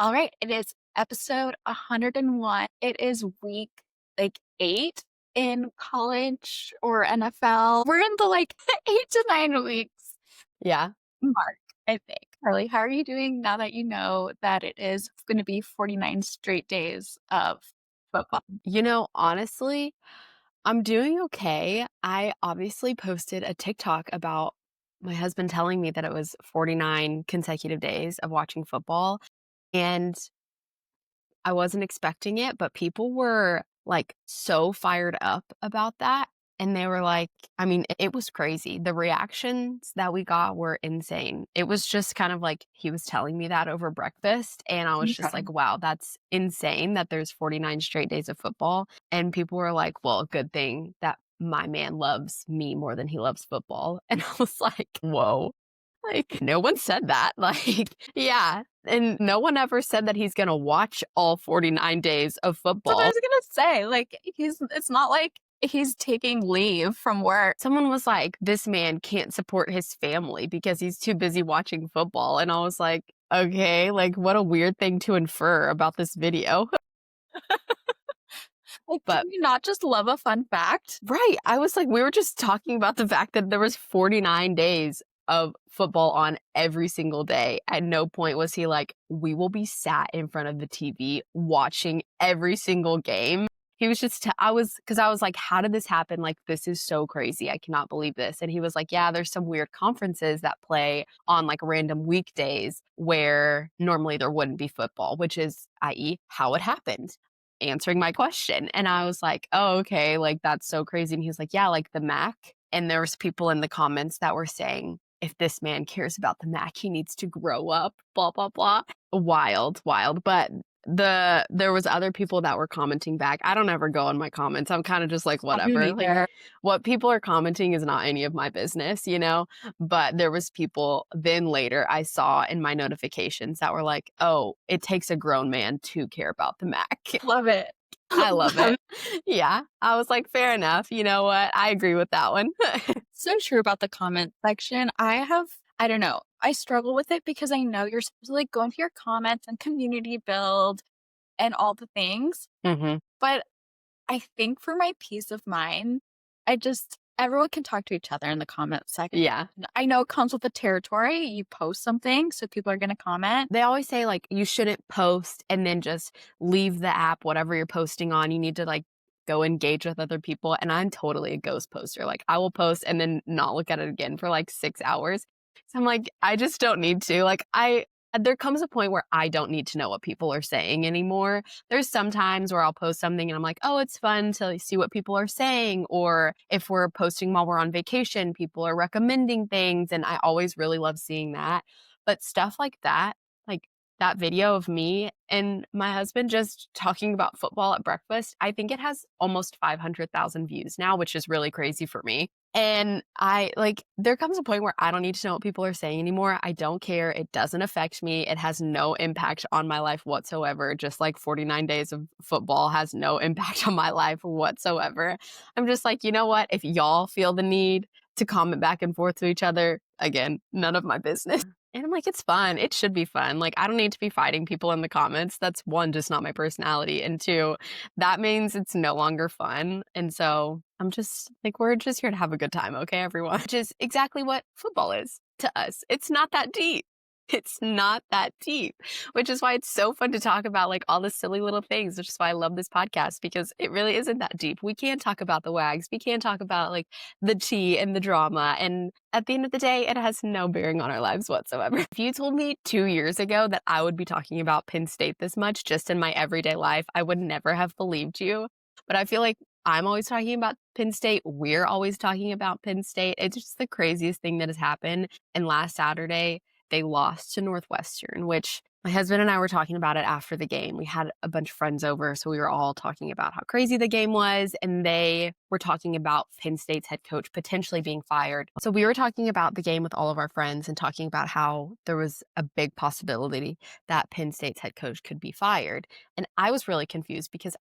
All right, it is episode 101. It is week 8 in college or NFL. We're in the 8 to 9 weeks Yeah. mark, I think. Karlee, how are you doing now that you know that it is going to be 49 straight days of football? Honestly, I'm doing okay. I obviously posted a TikTok about my husband telling me that it was 49 consecutive days of watching football. And I wasn't expecting it, but people were like so fired up about that. And they were like, I mean, it was crazy. The reactions that we got were insane. It was just kind of like he was telling me that over breakfast. And I was just Okay. like, wow, that's insane that there's 49 straight days of football. And people were like, well, good thing that my man loves me more than he loves football. And I was like, whoa. Like, no one said that. Like, yeah. And no one ever said that he's gonna watch all 49 days of That's what I football. was gonna say. It's not like he's taking leave from work. Someone was like, "This man can't support his family because he's too busy watching football." And I was like, "Okay, like what a weird thing to infer about this video." Like, can But you not just love a fun fact? right, I was like, we were just talking about the fact that there was 49 days of football on every single day. At no point was he like, "We will be sat in front of the TV watching every single game." He was just, because I was like, how did this happen? Like, this is so crazy. I cannot believe this. And he was like, yeah, there's some weird conferences that play on like random weekdays where normally there wouldn't be football, which is, i.e., how it happened, answering my question. And I was like, oh, okay, like that's so crazy. And he was like, yeah, like the MAC. And there was people in the comments that were saying, if this man cares about the MAC, he needs to grow up, blah, blah, blah. Wild, wild. But there was other people that were commenting back. I don't ever go in my comments. I'm kind of just like, Me whatever. Like neither. what people are commenting is not any of my business, you know? But there was people then later I saw in my notifications that were like, oh, it takes a grown man to care about the MAC. Love it. I love Love it. Yeah. I was like, fair enough. You know what? I agree with that one. So true about the comment section. I don't know. I struggle with it because I know you're supposed to go into your comments and community build and all the things. hmm But I think for my peace of mind, everyone can talk to each other in the comment section. Yeah. I know it comes with the territory. You post something, so people are going to comment. They always say like you shouldn't post and then just leave the app, whatever you're posting on. You need to like go engage with other people. And I'm totally a ghost poster. Like I will post and then not look at it again for like 6 hours. So I'm like, I just don't need to. There comes a point where I don't need to know what people are saying anymore. There's some times where I'll post something and I'm like, oh, it's fun to see what people are saying. Or if we're posting while we're on vacation, people are recommending things. And I always really love seeing that. But stuff like that video of me and my husband just talking about football at breakfast, I think it has almost 500,000 views now, which is really crazy for me. And there comes a point where I don't need to know what people are saying anymore. I don't care. It doesn't affect me. It has no impact on my life whatsoever. Just like 49 days of football has no impact on my life whatsoever. I'm just like, you know what? If y'all feel the need to comment back and forth to each other, again, none of my business. And I'm like, it's fun. It should be fun. Like, I don't need to be fighting people in the comments. That's one, just not my personality. And two, that means it's no longer fun. And so I'm just like, we're just here to have a good time. Okay, everyone, which is exactly what football is to us. It's not that deep. It's not that deep, which is why it's so fun to talk about like all the silly little things, which is why I love this podcast because it really isn't that deep. We can talk about the wags. We can talk about like the tea and the drama. And at the end of the day, it has no bearing on our lives whatsoever. If you told me 2 years ago that I would be talking about Penn State this much just in my everyday life, I would never have believed you. But I feel like I'm always talking about Penn State. We're always talking about Penn State. It's just the craziest thing that has happened. And last Saturday, they lost to Northwestern, which my husband and I were talking about it after the game. We had a bunch of friends over, so we were all talking about how crazy the game was, and they were talking about Penn State's head coach potentially being fired. So we were talking about the game with all of our friends and talking about how there was a big possibility that Penn State's head coach could be fired. And I was really confused because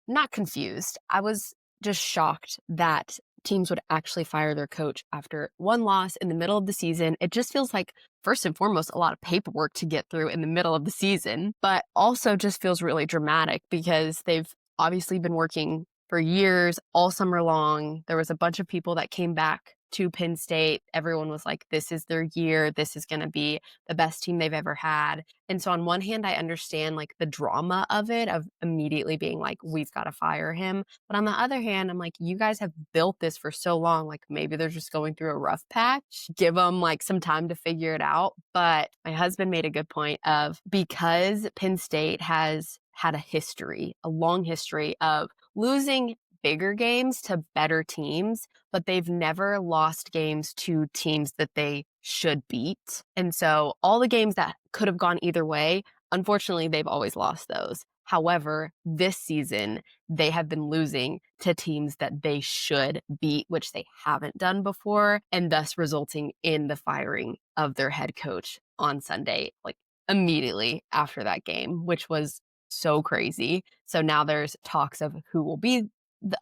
not confused. I was just shocked that teams would actually fire their coach after one loss in the middle of the season. It just feels like, first and foremost, a lot of paperwork to get through in the middle of the season, but also just feels really dramatic because they've obviously been working for years, all summer long. There was a bunch of people that came back to Penn State. Everyone was like, this is their year. This is going to be the best team they've ever had. And so on one hand, I understand like the drama of it, of immediately being like, we've got to fire him. But on the other hand, I'm like, you guys have built this for so long. Like maybe they're just going through a rough patch. Give them like some time to figure it out. But my husband made a good point of, because Penn State has had a long history of losing bigger games to better teams, but they've never lost games to teams that they should beat. And so all the games that could have gone either way, unfortunately, they've always lost those. However, this season, they have been losing to teams that they should beat, which they haven't done before, and thus resulting in the firing of their head coach on Sunday, like immediately after that game, which was so crazy. So now there's talks of who will be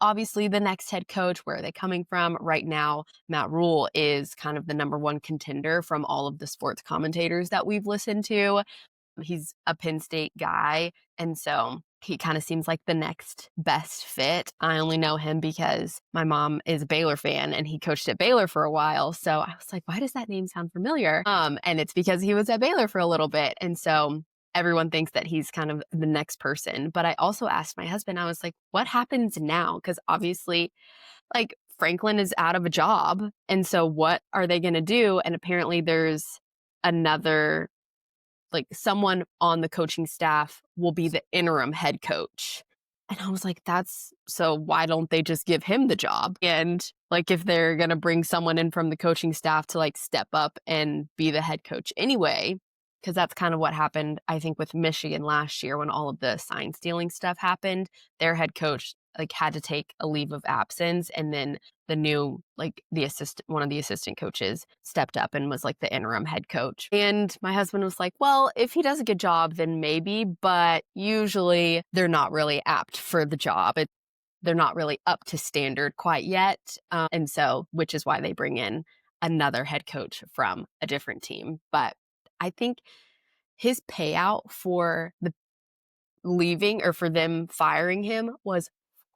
obviously the next head coach. Where are they coming from? Right now, Matt Rule is kind of the number one contender from all of the sports commentators that we've listened to. He's a Penn State guy, and so he kind of seems like the next best fit. I only know him because my mom is a Baylor fan and he coached at Baylor for a while. So I was like, why does that name sound familiar? And it's because he was at Baylor for a little bit. And so everyone thinks that he's kind of the next person. But I also asked my husband, I was like, what happens now? Because obviously, like, Franklin is out of a job. And so what are they going to do? And apparently there's another, like, someone on the coaching staff will be the interim head coach. And I was like, so why don't they just give him the job? And like, if they're going to bring someone in from the coaching staff to like step up and be the head coach anyway, because that's kind of what happened, I think, with Michigan last year when all of the sign stealing stuff happened. Their head coach like had to take a leave of absence, and then the new, like, one of the assistant coaches stepped up and was like the interim head coach. And my husband was like, well, if he does a good job, then maybe, but usually they're not really apt for the job. They're not really up to standard quite yet. And so, which is why they bring in another head coach from a different team. But I think his payout for the leaving, or for them firing him, was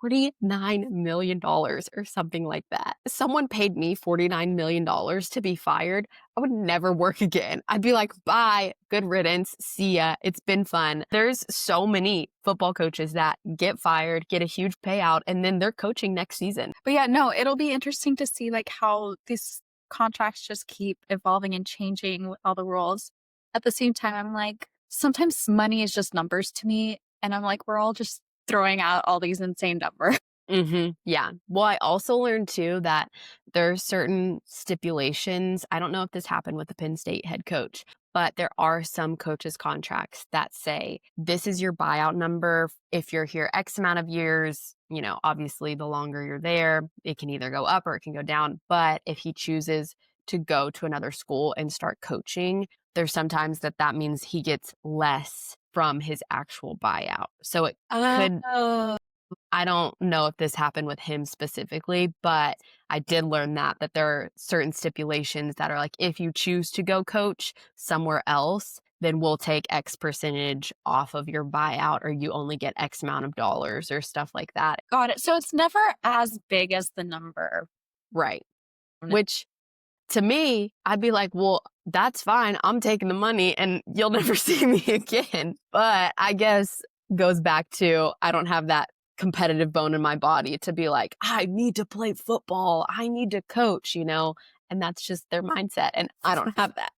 $49 million or something like that. If someone paid me $49 million to be fired, I would never work again. I'd be like, bye, good riddance, see ya, it's been fun. There's so many football coaches that get fired, get a huge payout, and then they're coaching next season. But yeah, no, it'll be interesting to see like how these contracts just keep evolving and changing with all the rules. At the same time, I'm like, sometimes money is just numbers to me. And I'm like, we're all just throwing out all these insane numbers. Yeah. Well, I also learned too that there are certain stipulations. I don't know if this happened with the Penn State head coach, but there are some coaches' contracts that say this is your buyout number. If you're here X amount of years, obviously the longer you're there, it can either go up or it can go down. But if he chooses to go to another school and start coaching, there's sometimes that means he gets less from his actual buyout. So it could, Oh, I don't know if this happened with him specifically, but I did learn that there are certain stipulations that are like, if you choose to go coach somewhere else, then we'll take X percentage off of your buyout, or you only get X amount of dollars or stuff like that. got it. So it's never as big as the number. Right. Which, to me, I'd be like, well, that's fine. I'm taking the money and you'll never see me again. But I guess goes back to, I don't have that competitive bone in my body to be like, I need to play football, I need to coach, and that's just their mindset. And I don't have that.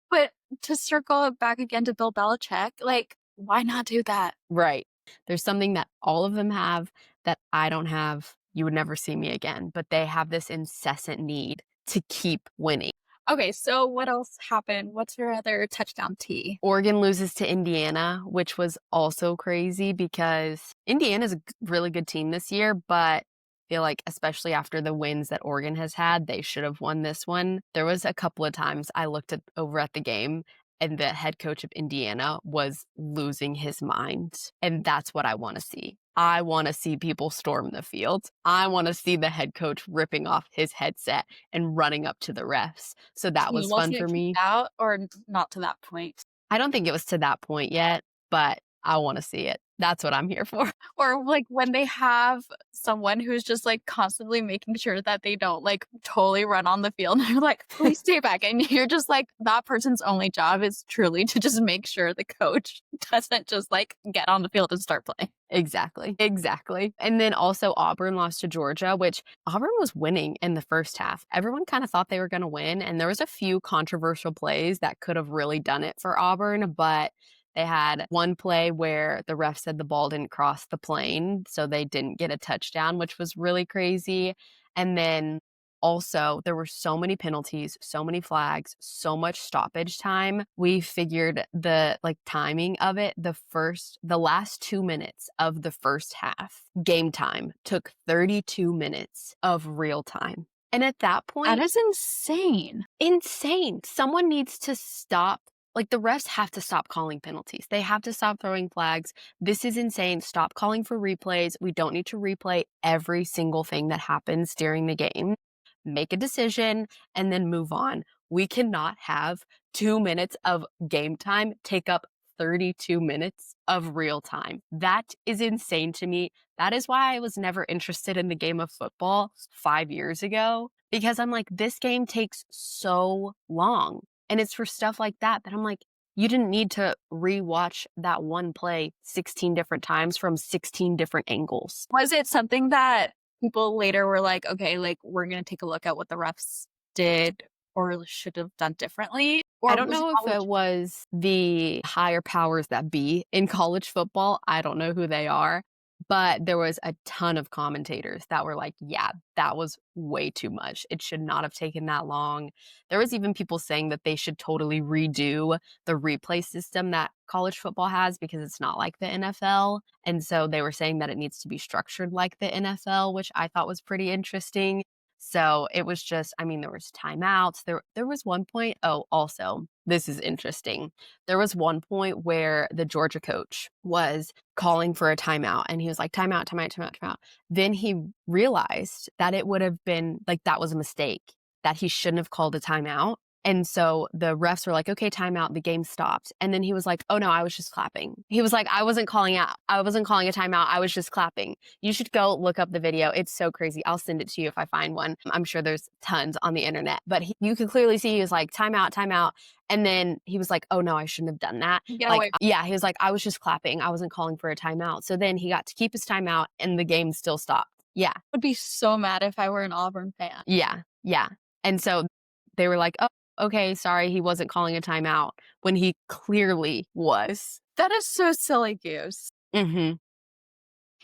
But to circle it back again to Bill Belichick, like, why not do that? Right. There's something that all of them have that I don't have. You would never see me again, but they have this incessant need to keep winning. Okay, so what else happened? What's your other touchdown tea? Oregon loses to Indiana, which was also crazy because Indiana's a really good team this year, but I feel like, especially after the wins that Oregon has had, they should have won this one. There was a couple of times I looked over at the game and the head coach of Indiana was losing his mind. And that's what I want to see. I want to see people storm the field. I want to see the head coach ripping off his headset and running up to the refs. So that Do you was almost fun get for kicked me. out or not to that point? I don't think it was to that point yet, but I want to see it. That's what I'm here for. Or, like, when they have someone who's just, like, constantly making sure that they don't, like, totally run on the field, and they're like, "Please stay back," and you're just like, that person's only job is truly to just make sure the coach doesn't just, like, get on the field and start playing. Exactly, exactly. And then also Auburn lost to Georgia, which Auburn was winning in the first half. Everyone kind of thought they were going to win, and there was a few controversial plays that could have really done it for Auburn, but they had one play where the ref said the ball didn't cross the plane, so they didn't get a touchdown, which was really crazy. And then also, there were so many penalties, so many flags, so much stoppage time. We figured the like timing of it, the last 2 minutes of the first half, game time took 32 minutes of real time. And at that That point, is insane. insane. Someone needs to stop. Like the refs have to stop calling penalties. They have to stop throwing flags. This is insane. Stop calling for replays. We don't need to replay every single thing that happens during the game. Make a decision and then move on. We cannot have 2 minutes of game time take up 32 minutes of real time. That is insane to me. That is why I was never interested in the game of football 5 years ago, because I'm like, this game takes so long. And it's for stuff like that that I'm like, you didn't need to rewatch that one play 16 different times from 16 different angles. Was it something that people later were like, "Okay, like, we're gonna take a look at what the refs did or should have done differently," I or don't was it know if always it was the higher powers that be in college football. I don't know who they are, but there was a ton of commentators that were like, yeah, that was way too much. It should not have taken that long. There was even people saying that they should totally redo the replay system that college football has because it's not like the NFL. And so they were saying that it needs to be structured like the NFL, which I thought was pretty interesting. So it was just, I mean, there was timeouts. There was one point, oh, also, this is interesting. There was one point where the Georgia coach was calling for a timeout and he was like, timeout, timeout, timeout, timeout. Then he realized that it would have been like that was a mistake, that he shouldn't have called a timeout. And so the refs were like, okay, timeout, the game stopped. And then he was like, oh no, I was just clapping. He was like, I wasn't calling out. I wasn't calling a timeout. I was just clapping. You should go look up the video. It's so crazy. I'll send it to you if I find one. I'm sure there's tons on the internet, but you could clearly see he was like, timeout, timeout. And then he was like, oh no, I shouldn't have done that. get Like, away yeah, he was like, I was just clapping. I wasn't calling for a timeout. So then he got to keep his timeout and the game still stopped. Yeah. would be so mad if I were an Auburn fan. Yeah, yeah. And so they were like, "Oh, okay, sorry, he wasn't calling a timeout," when he clearly was. That is so silly goose. Mhm,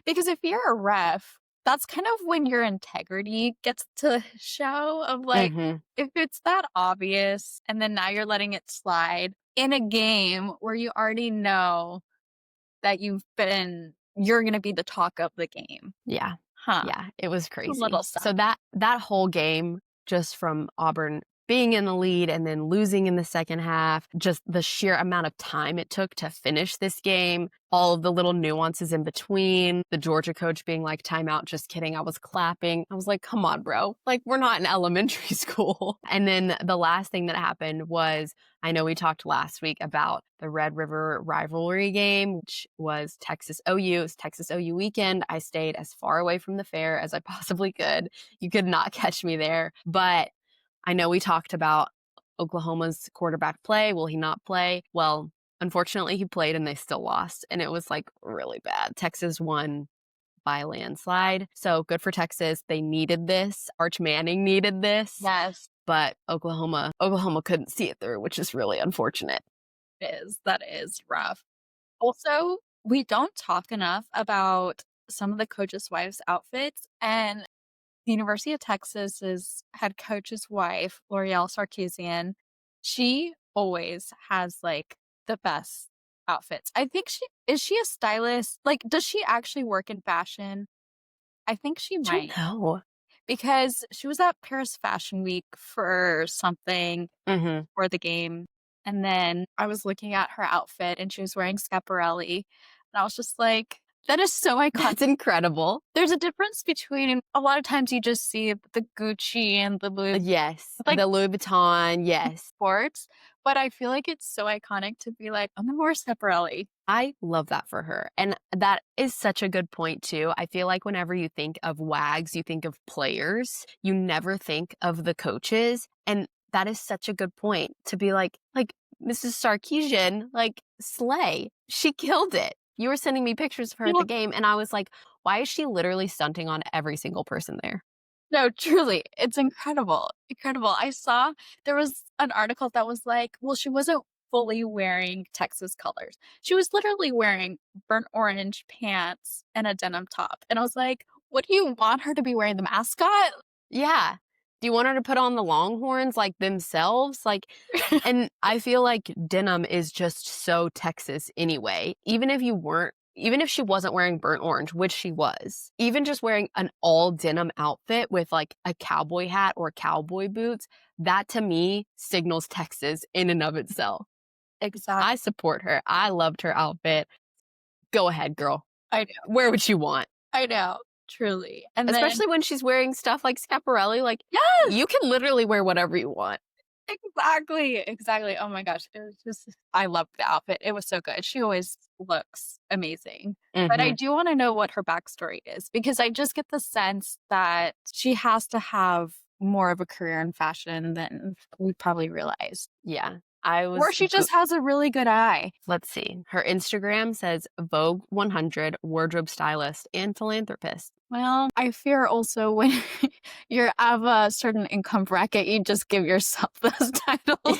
Because if you're a ref, that's kind of when your integrity gets to show of like, mhm. if it's that obvious and then now you're letting it slide in a game where you already know that you're gonna be the talk of the game. Yeah, Huh. yeah, it was A little crazy. sad. So that whole game, just from Auburn being in the lead and then losing in the second half, just the sheer amount of time it took to finish this game, all of the little nuances in between, the Georgia coach being like, timeout, just kidding, I was clapping. I was like, come on, bro. Like, we're not in elementary school. And then the last thing that happened was, I know we talked last week about the Red River rivalry game, which was Texas OU. It was Texas OU weekend. I stayed as far away from the fair as I possibly could. You could not catch me there. But I know we talked about Oklahoma's quarterback play. Will he not play? Well, unfortunately, he played and they still lost. And it was like really bad. Texas won by a landslide. So good for Texas. They needed this. Arch Manning needed this. Yes, But Oklahoma couldn't see it through, which is really unfortunate. it is. That is rough. Also, we don't talk enough about some of the coaches' wives' outfits, and the University of Texas's head coach's wife, L'Oreal Sarkeesian, she always has, like, the best outfits. I think she a stylist? Like, does she actually work in fashion? I think she Don't might, know. because she was at Paris Fashion Week for something Mhm. for the game. And then I was looking at her outfit and she was wearing Schiaparelli. And I was just like, that is so iconic. That's incredible. There's a difference between a lot of times you just see the Gucci and the Louis Yes, like the Louis Vuitton, yes. sports, but I feel like it's so iconic to be like, I'm gonna wear Schiaparelli. I love that for her, and that is such a good point too. I feel like whenever you think of WAGs, you think of players, you never think of the coaches, and that is such a good point to be like Mrs. Sarkeesian, like, slay. She killed it. You were sending me pictures of her at Yeah. the game, and I was like, "Why is she literally stunting on every single person there?" No, truly, it's incredible, incredible. I saw there was an article that was like, well, she wasn't fully wearing Texas colors. She was literally wearing burnt orange pants and a denim top. And I was like, what do you want her to be wearing? The mascot? Yeah. Do you want her to put on the Longhorns, like, themselves? Like, and I feel like denim is just so Texas anyway. Even if she wasn't wearing burnt orange, which she was, even just wearing an all denim outfit with like a cowboy hat or cowboy boots, that to me signals Texas in and of itself. Exactly. I support her. I loved her outfit. Go ahead, girl. I know. Wear what you want. I know. Truly. And then, Especially when she's wearing stuff like Schiaparelli. Like, yes, you can literally wear whatever you want. exactly. Exactly. Oh my gosh. It was just, I loved the outfit. It was so good. She always looks amazing. But I Mhm. do want to know what her backstory is because I just get the sense that she has to have more of a career in fashion than we probably realized. Yeah. I Or was she just has a really good eye. Let's see. Her Instagram says Vogue 100 wardrobe stylist and philanthropist. Well, I fear also when you're of a certain income bracket, you just give yourself those titles.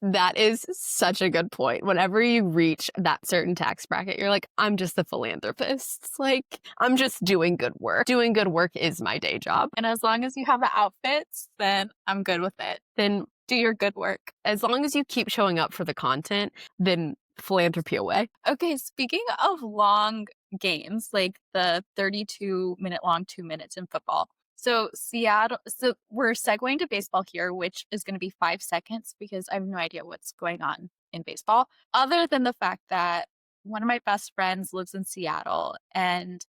That is such a good point. Whenever you reach that certain tax bracket, you're like, I'm just a philanthropist. It's like, I'm just doing good work. Doing good work is my day job. And as long as you have the outfits, then I'm good with it. Then, Do your good work. as long as you keep showing up for the content, then philanthropy away. Okay, speaking of long games, like the 32-minute long 2 minutes in football. So we're segueing to baseball here, which is going to be 5 seconds because I have no idea what's going on in baseball, other than the fact that one of my best friends lives in Seattle and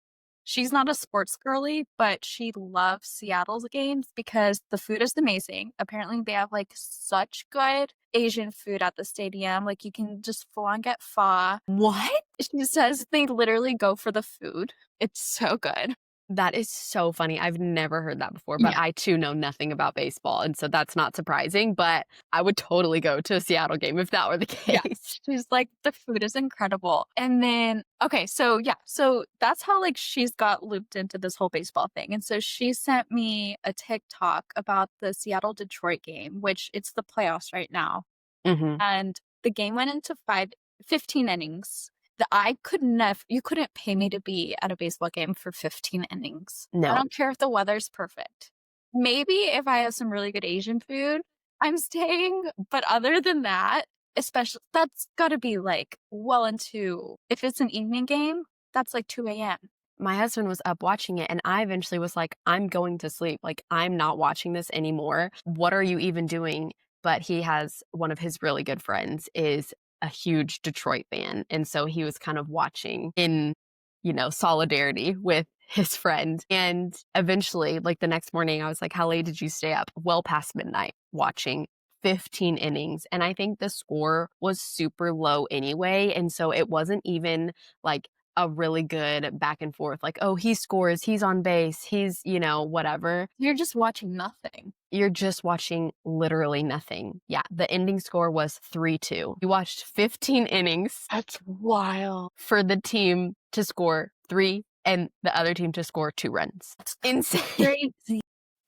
she's not a sports girly, but she loves Seattle's games because the food is amazing. Apparently, they have like such good Asian food at the stadium. Like you can just full on get pho. What? She says they literally go for the food. It's so good. That is so funny. I've never heard that before, but I too know nothing about baseball. And so that's not surprising, but I would totally go to a Seattle game if that were the Yeah. case. She's like, the food is incredible. And then, okay, so yeah, so that's how like she's got looped into this whole baseball thing. And so she sent me a TikTok about the Seattle Detroit game, which it's the playoffs right now. Hmm. And the game went into 15 innings. You couldn't pay me to be at a baseball game for 15 innings. I No. don't care if the weather's perfect. Maybe if I have some really good Asian food, I'm staying. But other than that, especially that's got to be like well into, if it's an evening game, that's like 2 a.m. My husband was up watching it and I eventually was like, I'm going to sleep. Like, I'm not watching this anymore. What are you even doing? But he has one of his really good friends is a huge Detroit fan. And so he was kind of watching in, solidarity with his friend. And eventually, like the next morning, I was like, how late did you stay up? Well past midnight watching 15 innings. And I think the score was super low anyway. And so it wasn't even like a really good back and forth, like, oh, he scores, he's on base, he's, whatever. You're just watching nothing. You're just watching literally nothing. Yeah, the ending score was 3-2. You watched 15 innings That's wild. for the team to score 3 and the other team to score 2 runs. That's Insane. crazy.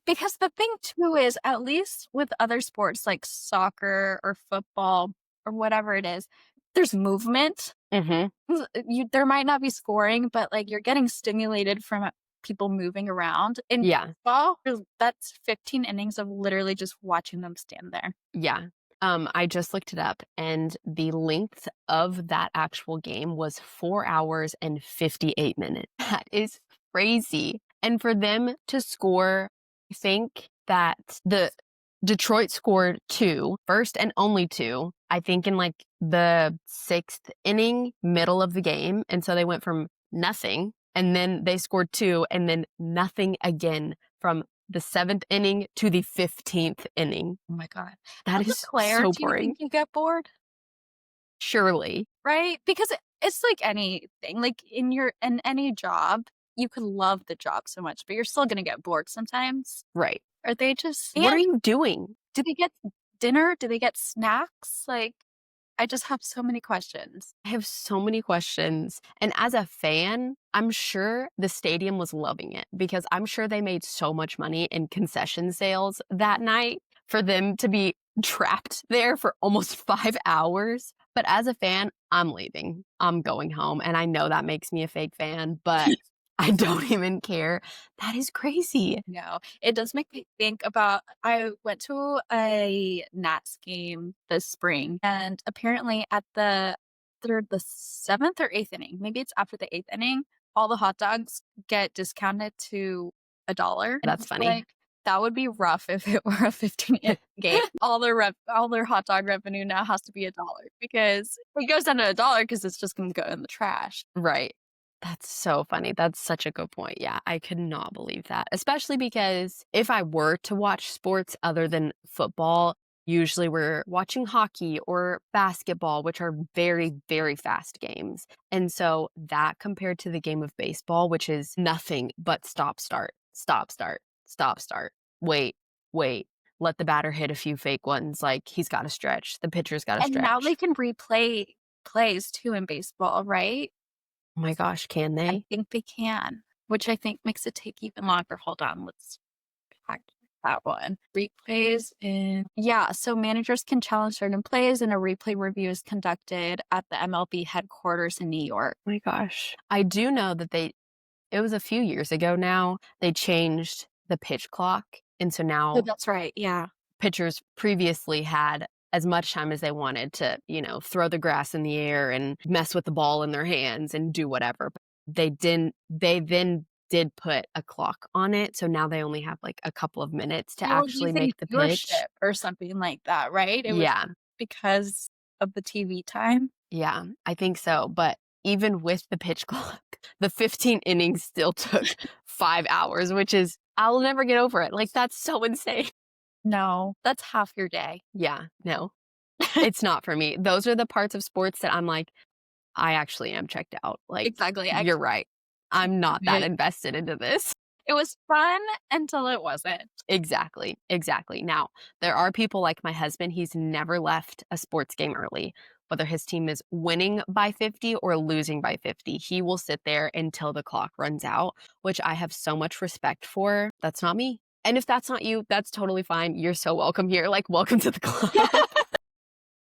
Because the thing too is, at least with other sports like soccer or football or whatever it is, there's movement. Mm-hmm. There might not be scoring, but like you're getting stimulated from people moving around. In Yeah. baseball, that's 15 innings of literally just watching them stand there. Yeah. I just looked it up and the length of that actual game was 4 hours and 58 minutes. That is crazy. And for them to score, I think that the Detroit scored 2, first and only 2. I think in like the 6th inning, middle of the game. And so they went from nothing and then they scored 2 and then nothing again from the 7th inning to the 15th inning. Oh my god. That As a is player, so do you think boring. you get bored? Surely. Right? Because it's like anything, like, in any job, you could love the job so much, but you're still gonna get bored sometimes. Right. Are they just What are and you doing? do they get dinner? Do they get snacks? Like, I just have so many questions. I have so many questions. And as a fan, I'm sure the stadium was loving it because I'm sure they made so much money in concession sales that night for them to be trapped there for almost 5 hours. But as a fan, I'm leaving. I'm going home. And I know that makes me a fake fan, but I don't even care. That is crazy. No, it does make me think about I went to a Nats game this spring, and apparently at the 7th or 8th inning, maybe it's after the 8th inning, all the hot dogs get discounted to $1. And I That's was funny. like, that would be rough if it were a 15-inning game. All their hot dog revenue now has to be $1 because it goes down to $1 because it's just gonna go in the trash. Right. That's so funny. That's such a good point. Yeah, I could not believe that. Especially because if I were to watch sports other than football, usually we're watching hockey or basketball, which are very, very fast games. And so that compared to the game of baseball, which is nothing but stop, start, stop, start, stop, start, wait, wait. Let the batter hit a few fake ones. Like he's got to stretch. The pitcher's got to And now they stretch. can replay plays too in baseball, right? Oh my gosh, can I they? think they can, which I think makes it take even longer. Hold on, let's back that one. Replays in yeah, so managers can challenge certain plays and a replay review is conducted at the MLB headquarters in New York. Oh my gosh. I do know that it was a few years ago now, they changed the pitch clock, and so Oh, now that's right, yeah. pitchers previously had as much time as they wanted to, throw the grass in the air and mess with the ball in their hands and do whatever. But they then did put a clock on it, so now they only have, like, a couple of minutes to They were actually using make the pitch. viewership or something like that, right? It was Yeah, because of the TV time. yeah, I think so, but even with the pitch clock, the 15 innings still took 5 hours, which is I'll never get over it, like, that's so insane. No, that's half your day. Yeah, no, it's not for me. Those are the parts of sports that I'm like, "I actually am checked out." Like, Exactly, I you're right. I'm not that invested into this. it was fun until it wasn't. Exactly, exactly. Now, there are people like my husband, he's never left a sports game early, whether his team is winning by 50 or losing by 50. He will sit there until the clock runs out, which I have so much respect for. That's not me. And if that's not you, that's totally fine. You're so welcome here. Like, welcome to the club.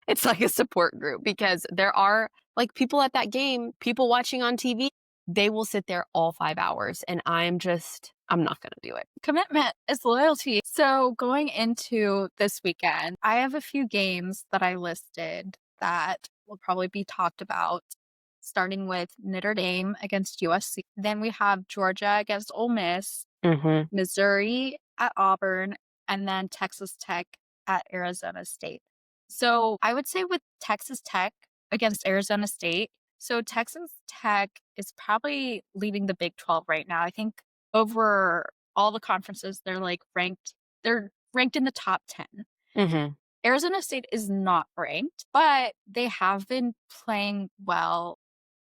It's like a support group because there are like people at that game, people watching on TV, they will sit there all 5 hours and I'm not going to do it. Commitment is loyalty. So going into this weekend, I have a few games that I listed that will probably be talked about, starting with Notre Dame against USC. Then we have Georgia against Ole Miss, Mhm. Missouri at Auburn, and then Texas Tech at Arizona State. So I would say with Texas Tech against Arizona State, so Texas Tech is probably leading the Big 12 right now. I think over all the conferences, they're ranked in the top 10. Mhm. Arizona State is not ranked, but they have been playing well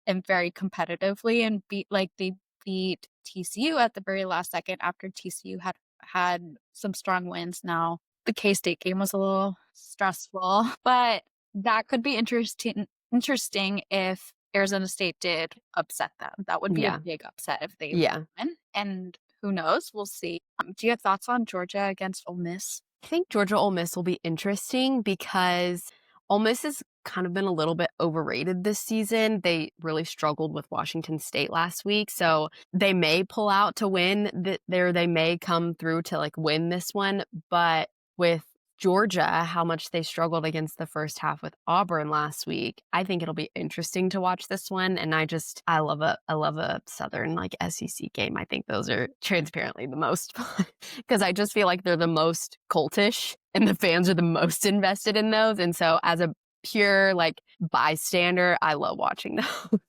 and very competitively and they beat TCU at the very last second after TCU had some strong wins. Now, the K-State game was a little stressful, but that could be interesting if Arizona State did upset them. That would be a Yeah. big upset if they Yeah. win, and who knows? We'll see. Do you have thoughts on Georgia against Ole Miss? I think Georgia Ole Miss will be interesting because Ole Miss has kind of been a little bit overrated this season. They really struggled with Washington State last week, so they may pull out to win. They may come through to like win this one, but with Georgia, how much they struggled against the first half with Auburn last week, I think it'll be interesting to watch this one. And I love a Southern like SEC game. I think those are transparently the most fun because I just feel like they're the most cultish and the fans are the most invested in those. And so as a pure like bystander. I love watching those.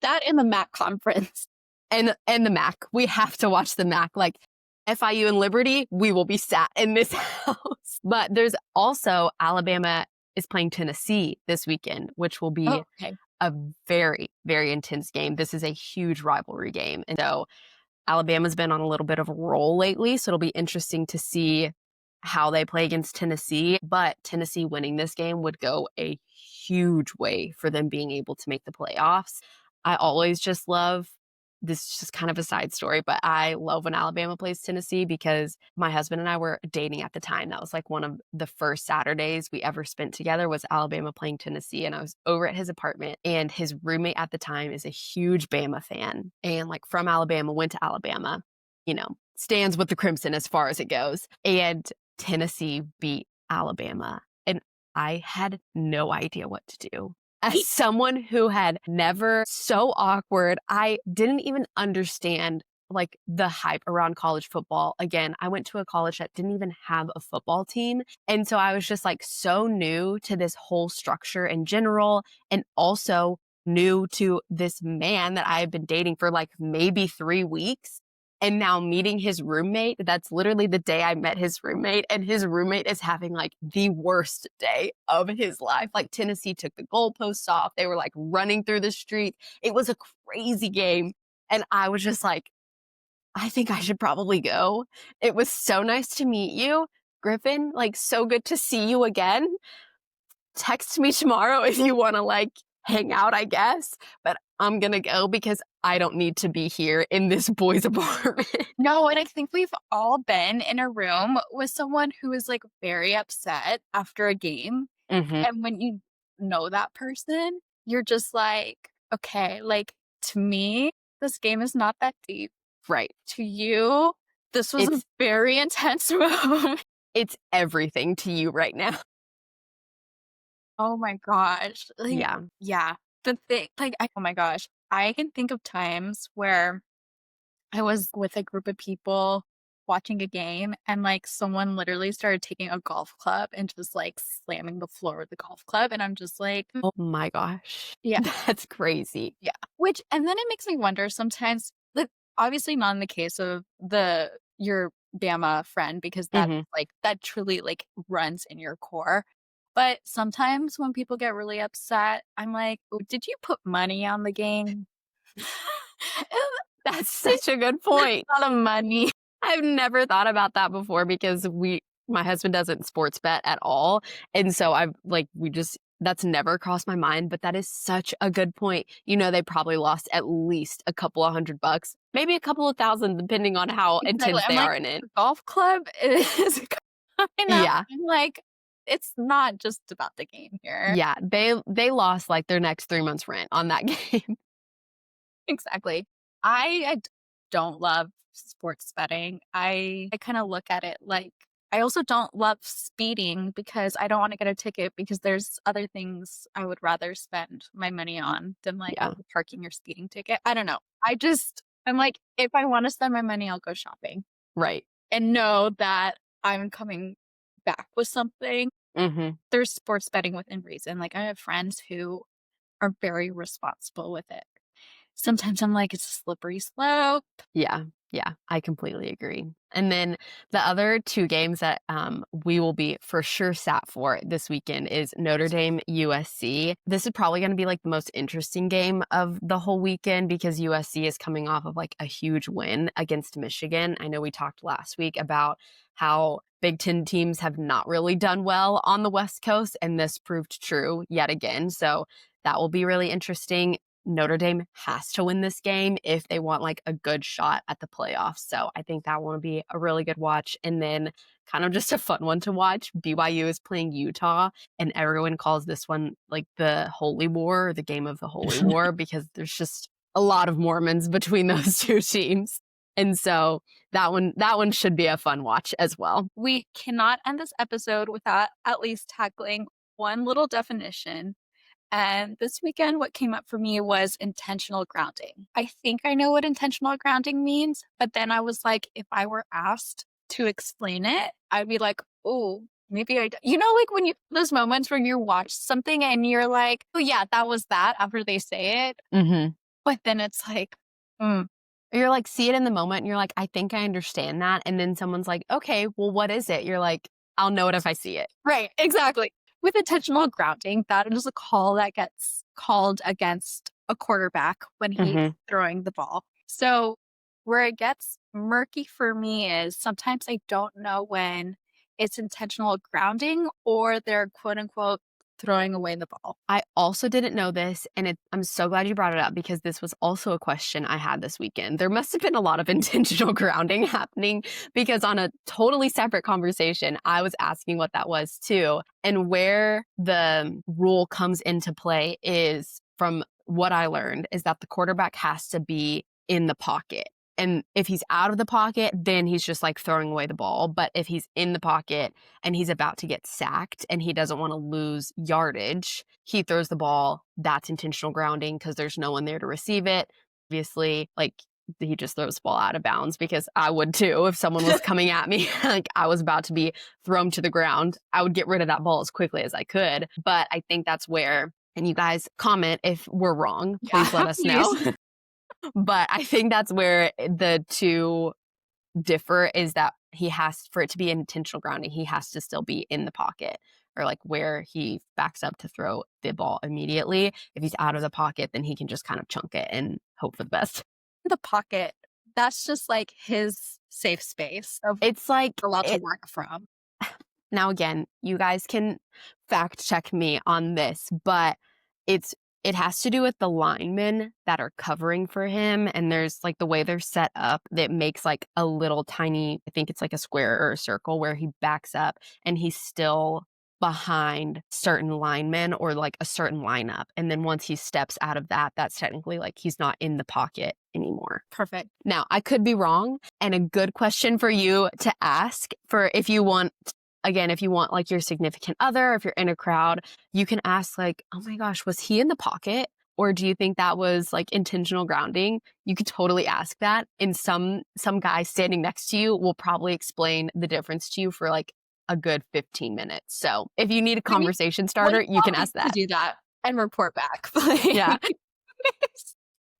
That in the MAC conference. And the MAC. We have to watch the MAC. Like FIU and Liberty, we will be sat in this house. But there's also Alabama is playing Tennessee this weekend, which will Oh, be okay. a very, very intense game. This is a huge rivalry game. And so Alabama's been on a little bit of a roll lately. So it'll be interesting to see how they play against Tennessee. But Tennessee winning this game would go a huge way for them being able to make the playoffs. I always just love this is just kind of a side story, but I love when Alabama plays Tennessee because my husband and I were dating at the time. That was like one of the first Saturdays we ever spent together was Alabama playing Tennessee. And I was over at his apartment and his roommate at the time is a huge Bama fan and like from Alabama, went to Alabama, stands with the Crimson as far as it goes. And Tennessee beat Alabama. And I had no idea what to do. As someone who had never so awkward, I didn't even understand like the hype around college football. Again, I went to a college that didn't even have a football team. And so I was just like so new to this whole structure in general and also new to this man that I had been dating for like maybe 3 weeks. And now meeting his roommate, that's literally the day I met his roommate. And his roommate is having like the worst day of his life. Like Tennessee took the goalposts off. They were like running through the street. It was a crazy game. And I was just like, I think I should probably go. It was so nice to meet you, Griffin. Like, so good to see you again. Text me tomorrow if you want to like hang out, I guess. But I'm going to go because I don't need to be here in this boy's apartment. No, and I think we've all been in a room with someone who is like very upset after a game. Mm-hmm. And when you know that person, you're just like, okay, like to me, this game is not that deep. Right. To you, this was a very intense moment. It's everything to you right now. Oh my gosh. Like, Yeah. yeah. The thing, like, oh my gosh. I can think of times where I was with a group of people watching a game and like someone literally started taking a golf club and just like slamming the floor with the golf club. And I'm just like, Oh my gosh. yeah, That's crazy. yeah. Which, and then it makes me wonder sometimes, like, obviously not in the case of your Bama friend, because that's Mhm. like, that truly like runs in your core. But sometimes when people get really upset, I'm like, "Oh, did you put money on the game?" That's such a good point. A lot of money. I've never thought about that before because my husband doesn't sports bet at all. And so that's never crossed my mind, but that is such a good point. They probably lost at least a couple of $100, maybe a couple of thousand, depending on how Exactly. intense I'm they like, are in it. the golf club is coming up. Yeah. I'm like, it's not just about the game here. Yeah. They lost like their next 3 months rent on that game. Exactly. I don't love sports betting. I kind of look at it like I also don't love speeding because I don't want to get a ticket because there's other things I would rather spend my money on than like Yeah. parking your speeding ticket. I don't know. I'm like, if I want to spend my money, I'll go shopping Right. and know that I'm coming back with something. Mhm. There's sports betting within reason. Like I have friends who are very responsible with it. Sometimes I'm like, it's a slippery slope. Yeah, yeah, I completely agree. And then the other 2 games that we will be for sure sat for this weekend is Notre Dame USC. This is probably going to be like the most interesting game of the whole weekend because USC is coming off of like a huge win against Michigan. I know we talked last week about how Big Ten teams have not really done well on the West Coast, and this proved true yet again. So that will be really interesting. Notre Dame has to win this game if they want like a good shot at the playoffs. So I think that will be a really good watch. And then kind of just a fun one to watch. BYU is playing Utah and everyone calls this one like the Holy War, or the game of the Holy War, because there's just a lot of Mormons between those 2 teams. And so that one should be a fun watch as well. We cannot end this episode without at least tackling one little definition. And this weekend, what came up for me was intentional grounding. I think I know what intentional grounding means, but then I was like, if I were asked to explain it, I'd be like, oh, maybe you know, like when you, those moments where you watch something and you're like, oh yeah, that was that after they say it. Mhm. But then it's like, mm, You're like, see it in the moment, and you're like, "I think I understand that," and then someone's like, "Okay, well, what is it?" You're like, "I'll know it if I see it." right, exactly. With intentional grounding, that is a call that gets called against a quarterback when he's Mhm. throwing the ball. So where it gets murky for me is sometimes I don't know when it's intentional grounding or they're quote unquote throwing away the ball. I also didn't know this, and I'm so glad you brought it up because this was also a question I had this weekend. There must have been a lot of intentional grounding happening because on a totally separate conversation, I was asking what that was too. And where the rule comes into play is from what I learned is that the quarterback has to be in the pocket. And if he's out of the pocket, then he's just like throwing away the ball. But if he's in the pocket and he's about to get sacked and he doesn't want to lose yardage, he throws the ball. That's intentional grounding because there's no one there to receive it. Obviously, like he just throws the ball out of bounds because I would too. If someone was coming at me, like I was about to be thrown to the ground, I would get rid of that ball as quickly as I could. But I think that's where, and you guys comment if we're wrong, please Yeah, let us know. please. But I think that's where the two differ is that he has for it to be intentional grounding, he has to still be in the pocket or like where he backs up to throw the ball immediately. If he's out of the pocket, then he can just kind of chunk it and hope for the best. The pocket, that's just like his safe space of It's like allowed to it work from. now again, you guys can fact check me on this, but it's it has to do with the linemen that are covering for him. And there's like the way they're set up that makes like a little tiny, I think it's like a square or a circle where he backs up and he's still behind certain linemen or like a certain lineup. And then once he steps out of that, that's technically like he's not in the pocket anymore. Perfect. Now, I could be wrong, and a good question for you to ask for if you want, again, if you want like your significant other, if you're in a crowd, you can ask like, oh my gosh, was he in the pocket? Or do you think that was like intentional grounding? You could totally ask that. And some guy standing next to you will probably explain the difference to you for like a good 15 minutes. So if you need a I mean, conversation well, starter, you you can all need ask to that. do that and report back. Yeah.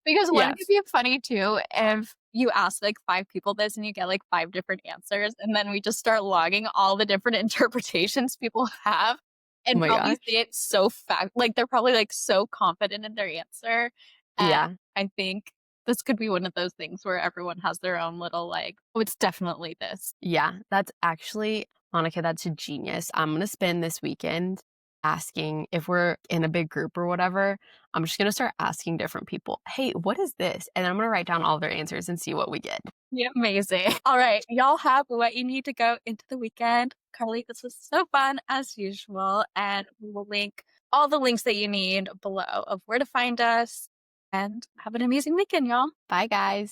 Because wouldn't it Yes. be funny too if you ask like 5 people this and you get like 5 different answers, and then we just start logging all the different interpretations people have Oh and my probably gosh. say it so like they're probably like so confident in their answer. And Yeah. I think this could be one of those things where everyone has their own little like, oh, it's definitely this. Yeah, that's actually, Monica, that's a genius. I'm going to spend this weekend asking if we're in a big group or whatever. I'm just going to start asking different people, hey, what is this? And I'm going to write down all their answers and see what we get. Yeah, amazing. All right. Y'all have what you need to go into the weekend. Karlee, this was so fun as usual. And we will link all the links that you need below of where to find us. And have an amazing weekend, y'all. Bye, guys.